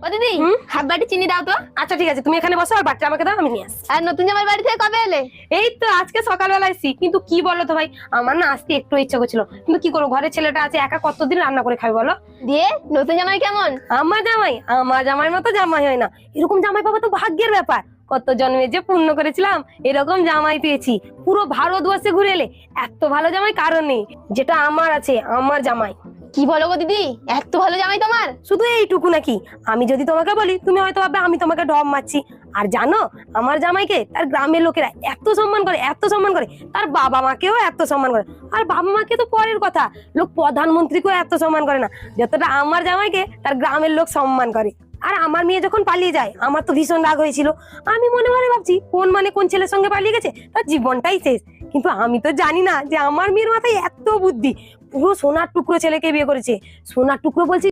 ও দিদি, হাফ বাটি চিনি দাও তো। আচ্ছা ঠিক আছে, তুমি এখানে বসো আর বাটিটা আমাকে দাও, আমি নিয়ে আসছি। আর নতুন জামাই বাড়ি থেকে কবে এলে? এই তো আজকে সকালবেলা এসেছি। কিন্তু কি বলো তো ভাই, আমার না আসতে একটু ইচ্ছা করছিল, কিন্তু কি করবো, ঘরের ছেলেটা আছে, একা কতদিন রান্না করে খাবে বলো। দিয়ে নতুন জামাই কেমন? আমার জামাই মতো জামাই হয় না। এরকম জামাই পাওয়া তো ভাগ্যের ব্যাপার। কত জন্মে যে পুণ্য করেছিলাম এরকম জামাই পেয়েছি। পুরো ভারতবর্ষে ঘুরে এলে এত ভালো জামাই কারণ নেই, যেটা আমার আছে, আমার জামাই। কি বলো গো দিদি, এত ভালো জামাই তোমার? শুধু এইটুকু নাকি, আমি যদি তোমাকে বলি তুমি হয়তো ভাববে আমি তোমাকে ঢপ মারছি। আর জানো, আমার জামাইকে তার গ্রামের লোকেরা এত সম্মান করে, এত সম্মান করে, তার বাবা মাকেও এত সম্মান করে। আর বাবা মাকে তো পরের কথা, লোক প্রধানমন্ত্রীকেও এত সম্মান করে না যতটা আমার জামাইকে তার গ্রামের লোক সম্মান করে। আর আমার মেয়ে যখন পালিয়ে যায়, আমার তো ভীষণ রাগ হয়েছিল। আমি মনে মনে ভাবছি কোন ছেলের সঙ্গে পালিয়ে গেছে, তার জীবনটাই শেষ। কিন্তু আমি তো জানি না যে আমার মেয়ের মাথায় এত বুদ্ধি, পুরো সোনার টুকরো ছেলেকে বিয়ে করেছে। সোনার টুকরো বলছি